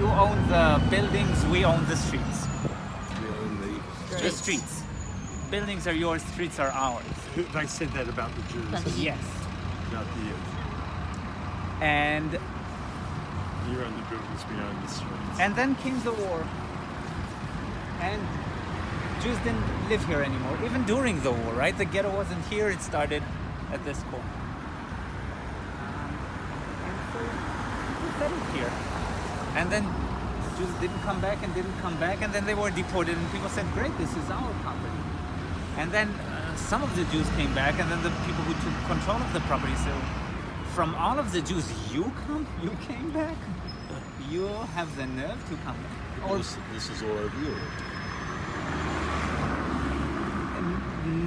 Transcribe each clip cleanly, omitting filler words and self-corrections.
You own the buildings, we own the streets. We own The streets. Buildings are yours, streets are ours. They said that about the Jews, Yes. about the And you own the buildings, we own the streets. and then came the war. And Jews didn't live here anymore, even during the war, right? The ghetto wasn't here, it started at this corner. And so we settled here. And then Jews didn't come back, and then they were deported, and people said, great, this is our property. And then some of the Jews came back, and then the people who took control of the property said, from all of the Jews, you came back? You have the nerve to come back? Or This is all over Europe.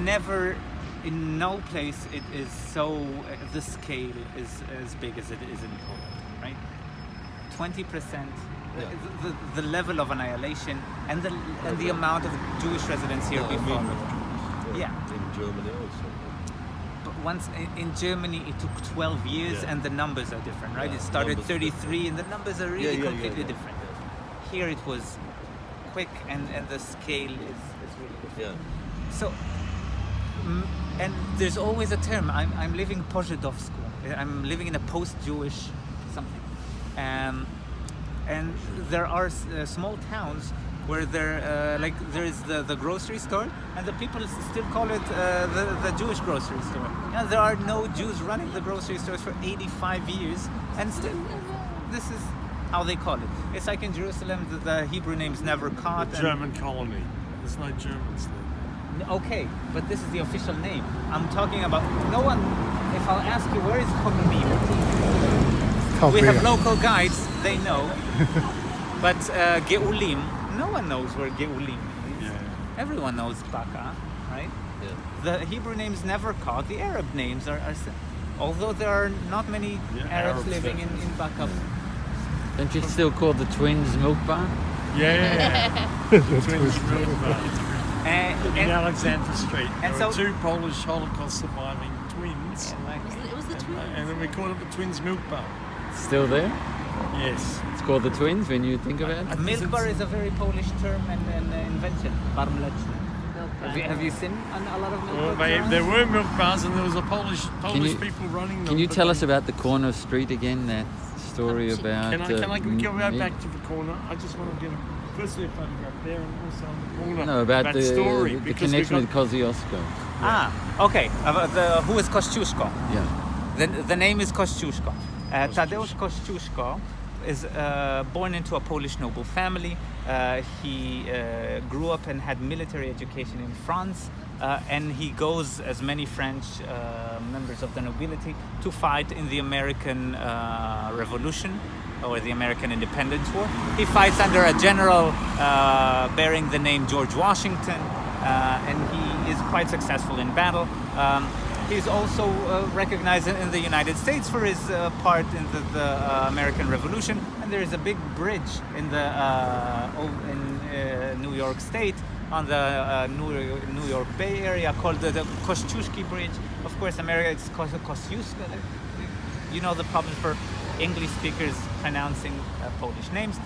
never, in no place it is so, the scale is as big as it is in Poland, right? 20%, the level of annihilation, and the amount of Jewish residents here before. Yeah. In Germany also. But once in Germany, it took 12 years, and the numbers are different, right? Yeah, It started numbers 33, and the numbers are really completely yeah. different. Here it was quick, and the scale is really different. Yeah. So, and there's always a term. I'm living po-Żydowsku. I'm living in a post-Jewish something. And there are small towns where there is the grocery store, and the people still call it the Jewish grocery store. Yeah, there are no Jews running the grocery stores for 85 years, and still this is how they call it. It's like in Jerusalem, the Hebrew name's never caught. The German colony. There's no Germans there. Okay, but this is the official name. I'm talking about no one. If I'll ask you, where is Konomim? We have local guides, they know. But Geulim, no one knows where Geulim is. Yeah. Everyone knows Baka, right? Yeah. The Hebrew names never caught. The Arab names are although there are not many Arabs living in Baka. Don't you still call the twins milk bar? Yeah. Twins Milk Bar. In And Alexandra Street. and There were so- two Polish Holocaust surviving twins. It was the twins. And then we called it the Twins Milk Bar. Still there? Yes. It's called the twins when you think about it. Milk bar is a very Polish term and invention. Bar mleczny. Have you seen a lot of milk Well, bars? there were milk bars, and there was a Polish you- people running them. Can you but tell they- us about the corner street again? That story about. Can I go right yeah. back to the corner? I just want to get firstly a photograph there and also on the corner. No, about that the story, the because connection we with Kosciuszko. Okay. Who is Kościuszko? Yeah. The name is Kościuszko. Tadeusz Kościuszko is born into a Polish noble family. He grew up and had military education in France, and he goes, as many French members of the nobility, to fight in the American Revolution or the American Independence War. He fights under a general bearing the name George Washington, and he is quite successful in battle. He's also recognized in the United States for his part in the American Revolution, and there is a big bridge in the New York State on the New York Bay Area called the Kościuszki Bridge. Of course, America it's Kosciuszko. You know the problem for English speakers pronouncing Polish names.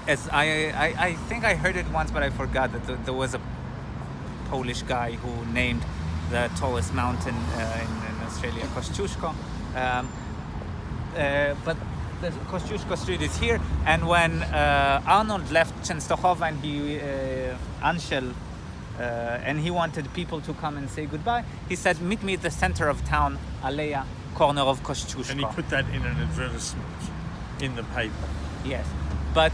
As I think I heard it once, but I forgot that there was a Polish guy who named the tallest mountain in Australia, Kościuszko. But the Kościuszko Street is here, and when Arnold left Częstochowa and and he wanted people to come and say goodbye, he said, meet me at the center of town, Aleja, corner of Kościuszko. And he put that in an advertisement in the paper. Yes. But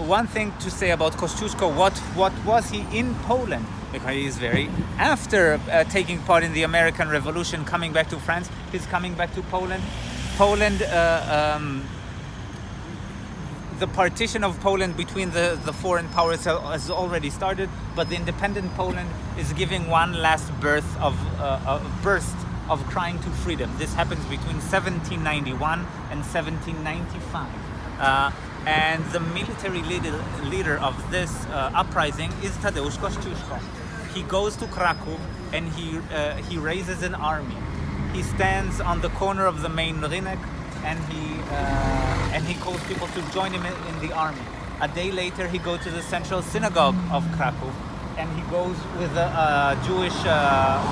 one thing to say about Kościuszko, what was he in Poland? Because he is after taking part in the American Revolution, coming back to France, he's coming back to Poland. Poland, the partition of Poland between the foreign powers has already started, but the independent Poland is giving one last burst of crying to freedom. This happens between 1791 and 1795. And the military leader of this uprising is Tadeusz Kościuszko. He goes to Kraków and he raises an army. He stands on the corner of the main Rynek and he calls people to join him in the army. A day later, he goes to the central synagogue of Krakow, and he goes with a Jewish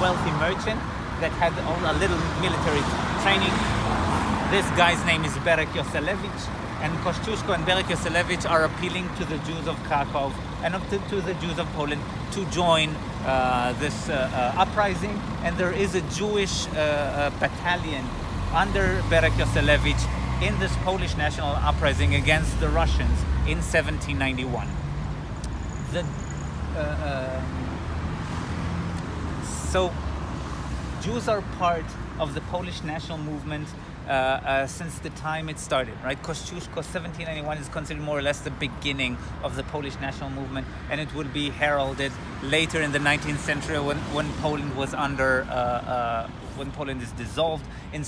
wealthy merchant that had a little military training. This guy's name is Berek Yoselevich, and Kościuszko and Berek Yoselevich are appealing to the Jews of Krakow and to the Jews of Poland to join this uprising. And there is a Jewish battalion under Berek Yoselevich in this Polish national uprising against the Russians in 1791. So Jews are part of the Polish national movement since the time it started, right? Kościuszko, 1791 is considered more or less the beginning of the Polish national movement, and it would be heralded later in the 19th century when Poland was under, when Poland is dissolved. In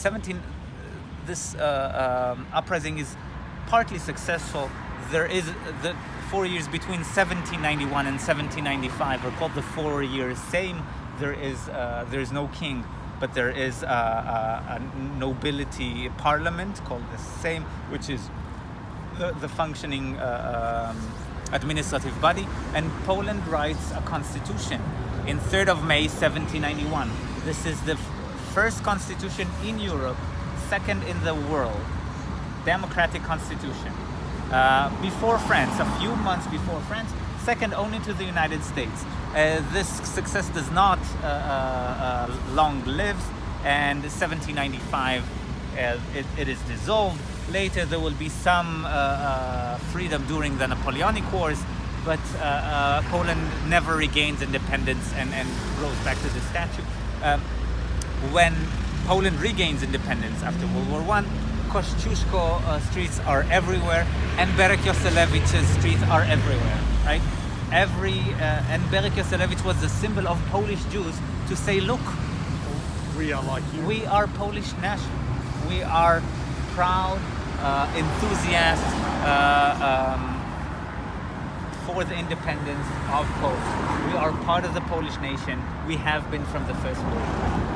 this uprising is partly successful. There is the 4 years between 1791 and 1795 are called the 4 years same. There is no king, but there is a nobility parliament called the Sejm, which is the functioning administrative body. And Poland writes a constitution in 3rd of May 1791. This is the first constitution in Europe, second in the world, democratic constitution. Before France, a few months before France, second only to the United States. This success does not long live, and 1795 it is dissolved. Later there will be some freedom during the Napoleonic Wars, but Poland never regains independence and goes back to the statute. When Poland regains independence after World War I, Kościuszko streets are everywhere, and Berek Yoselevich's streets are everywhere, right? And Berek Yoselevich was the symbol of Polish Jews to say, look, We are like you. we are Polish national. We are proud, enthusiasts for the independence of Poland. We are part of the Polish nation. We have been from the first moment.